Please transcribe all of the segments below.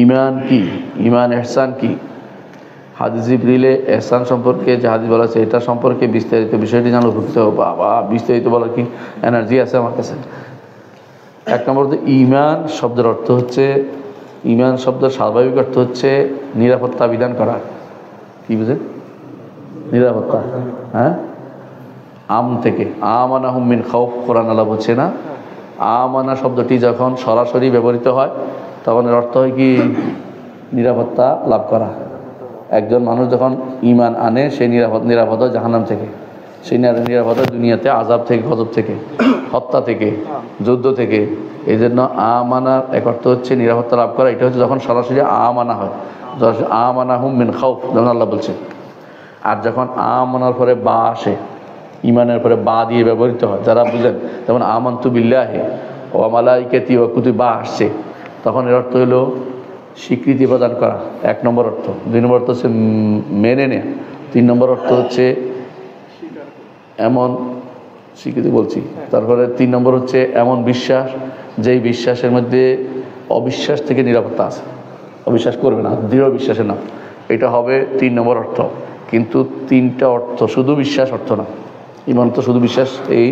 ঈমান কি, ঈমান ইহসান কি। হাদিস জিবরিলে ইহসান সম্পর্কে যে হাদিস বলা আছে এটা সম্পর্কে বিস্তারিত বিষয়টি জানলে উপকৃত হবে। বাবা, বিস্তারিত বলার কি এনার্জি আছে আমার কাছে। এক নম্বর, ঈমান শব্দের অর্থ হচ্ছে, ঈমান শব্দের স্বাভাবিক অর্থ হচ্ছে নিরাপত্তা বিধান করা। কি বুঝে? নিরাপত্তা, হ্যাঁ, আম থেকে। আমানাহুম মিন খাউফ, কোরআন আল্লাহ বলছে না, আমানা শব্দটি যখন সরাসরি ব্যবহৃত হয় তখন এর অর্থ হয় কি নিরাপত্তা লাভ করা। একজন মানুষ যখন ঈমান আনে সেই নিরাপদ জাহান্নাম থেকে, সেই নিরাপদ দুনিয়াতে আযাব থেকে, গজব থেকে, হত্যা থেকে, যুদ্ধ থেকে। এই জন্য আমানার এক অর্থ হচ্ছে নিরাপত্তা লাভ করা। এটা হচ্ছে যখন সরাসরি আমানা হয়, আমানাহুম মিন খাউফ যেমন আল্লাহ বলছে। আর যখন আমানার পরে বা আসে, ঈমানের পরে বা দিয়ে ব্যবহৃত হয়, যারা বুঝেন, যেমন আমানতু বিল্লাহি ওয়া মালাইকাতি ওয়া কুতুবি বা আসছে, তখন এর অর্থ হলো স্বীকৃতি প্রদান করা, এক নম্বর অর্থ। দুই নম্বর অর্থ হচ্ছে মেনে নেয়া। তিন নম্বর অর্থ হচ্ছে এমন স্বীকৃতি বলছি। তারপরে তিন নম্বর হচ্ছে এমন বিশ্বাস, যেই বিশ্বাসের মধ্যে অবিশ্বাস থেকে নিরাপত্তা আছে, অবিশ্বাস করবে না, দৃঢ় বিশ্বাসের নাম। এটা হবে তিন নম্বর অর্থ। কিন্তু তিনটা অর্থ শুধু বিশ্বাস অর্থ না। ঈমান তো শুধু বিশ্বাস, এই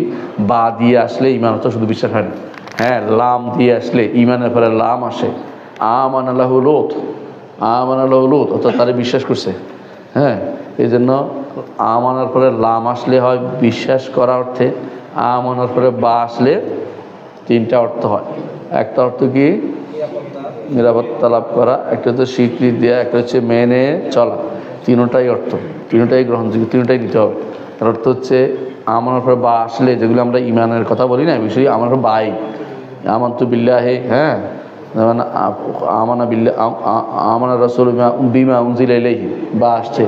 বা দিয়ে আসলে ঈমান তো শুধু বিশ্বাস হয় না। হ্যাঁ, লাম দিয়ে আসলে, ঈমানের পরে লাম আসে, আমানাল্লাহু লূত, আমানাল্লাহু লূত, অর্থাৎ তারা বিশ্বাস করছে। হ্যাঁ, এই জন্য আমানার পরে লাম আসলে হয় বিশ্বাস করা অর্থে, আমানার পরে বা আসলে তিনটা অর্থ হয়। একটা অর্থ কি নিরাপত্তা লাভ করা, একটা হচ্ছে স্বীকৃতি দেওয়া, একটা হচ্ছে মেনে চলা। তিনটাই অর্থ, তিনটাই গ্রহণযোগ্য, তিনটাই দিতে হবে। তার অর্থ হচ্ছে আমানার পরে বা আসলে, যেগুলো আমরা ঈমানের কথা বলি না, বিষয় আমার বাই আমানতু বিল্লাহি, হ্যাঁ, যেমন আমানা বিল্লাহ, আমানা রাসূল বিমা উনজিলা ইলাইহি বা আসছে।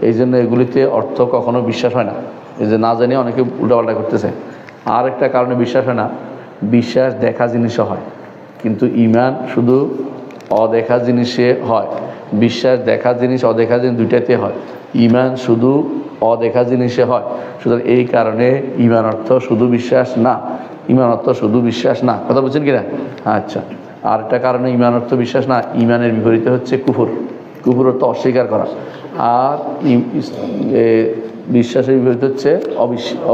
এই জন্য এগুলিতে অর্থ কখনো বিশ্বাস হয় না। এই যে না জানিয়ে অনেকে উল্টাপাল্টা করতেছে। আর একটা কারণে বিশ্বাস হয় না, বিশ্বাস দেখা জিনিসও হয়, কিন্তু ঈমান শুধু অদেখা জিনিসে হয়। বিশ্বাস দেখা জিনিস, অদেখা জিনিস দুইটাতে হয়। ঈমান শুধু অদেখা জিনিসে হয়। সুতরাং এই কারণে ঈমান অর্থ শুধু বিশ্বাস না, ঈমান অর্থ শুধু বিশ্বাস না। কথা বলছেন কিনা? আচ্ছা, আর একটা কারণে ঈমান অর্থ বিশ্বাস না, ঈমানের বিপরীতে হচ্ছে কুফর। কুফর অর্থ অস্বীকার করা। আর বিশ্বাসের বিপরীতে হচ্ছে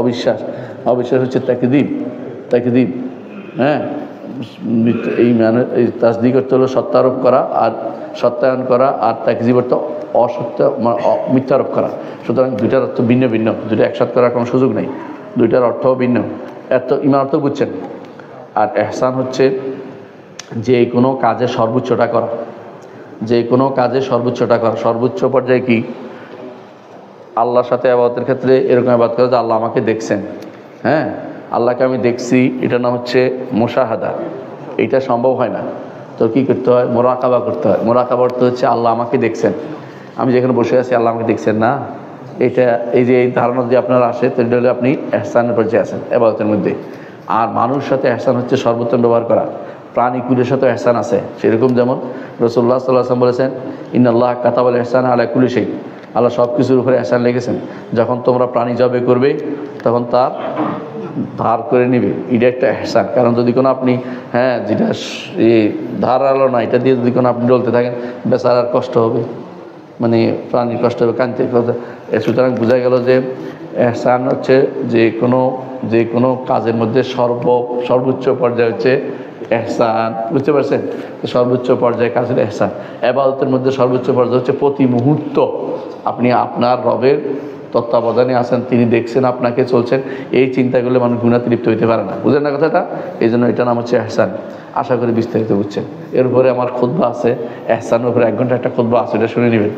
অবিশ্বাস। অবিশ্বাস হচ্ছে তাকদীব, তাকদীব। হ্যাঁ, এই মানে এই তাসদিক অর্থ হলো সত্যারোপ করা আর সত্যায়ন করা, আর তাকযীব অর্থ অসত্য, মানে মিথ্যারোপ করা। সুতরাং দুইটার অর্থ ভিন্ন ভিন্ন, দুইটা একসাথে করার কোনো সুযোগ নেই, দুইটার অর্থও ভিন্ন। এত ঈমান অর্থ বুঝছেন। আর ইহসান হচ্ছে যে কোনো কাজে সর্বোচ্চটা করা, যে কোনো কাজে সর্বোচ্চটা করা। সর্বোচ্চ পর্যায়ে কি? আল্লাহর সাথে ইবাদতের ক্ষেত্রে এরকম ইবাদত করা যে আল্লাহ আমাকে দেখছেন। হ্যাঁ, আল্লাহকে আমি দেখছি, এটার নাম হচ্ছে মুশাহাদা। এটা সম্ভব হয় না, তো কী করতে হয়? মুরাকাবা করতে হয়। মুরাকাবা অর্থ হচ্ছে আল্লাহ আমাকে দেখছেন, আমি যেখানে বসে আছি আল্লাহ আমাকে দেখছেন না। এটা এই যে এই ধারণা যদি আপনার আসে, তাহলে হলে আপনি ইহসানের পর্যায়ে আছেন ইবাদতের মধ্যে। আর মানুষের সাথে ইহসান হচ্ছে সর্বোত্তম ব্যবহার করা। প্রাণীকুলের সাথে ইহসান আছে, সেরকম যেমন রাসূলুল্লাহ সাল্লাল্লাহু আলাইহি ওয়াসাল্লাম বলেছেন, ইন্নাল্লাহ কাতাবাল ইহসানা আলা কুল্লি শাই। আল্লাহ সব কিছুর উপরে ইহসান লিখেছেন। যখন তোমরা প্রাণী জবে করবে তখন তার ধার করে নিবে, এটা একটা ইহসান। কারণ যদি কোনো আপনি, হ্যাঁ, যেটা ধারালো না, এটা দিয়ে যদি কোনো আপনি ডলতে থাকেন, বেচারার কষ্ট হবে, মানে প্রাণীর কষ্ট হবে, কানতে কথা। সুতরাং বোঝা গেল যে ইহসান হচ্ছে যে কোনো কাজের মধ্যে সর্বোচ্চ পর্যায়ে হচ্ছে ইহসান। বুঝতে পারছেন? সর্বোচ্চ পর্যায়ে কাজের ইহসান। ইবাদতের মধ্যে সর্বোচ্চ পর্যায়ে হচ্ছে প্রতি মুহূর্ত আপনি আপনার রবের তত্ত্বাবধানে আছেন, তিনি দেখছেন আপনাকে, চলছেন। এই চিন্তা করলে মানুষ গুনাতে লিপ্ত হইতে পারে না। বুঝেন না কথাটা? এই জন্য এটা নাম হচ্ছে ইহসান। আশা করি বিস্তারিত বুঝছেন। এরপরে আমার খুতবা আছে, ইহসানের উপরে 1 ঘন্টা একটা খুতবা আছে, এটা শুনে নেবেন।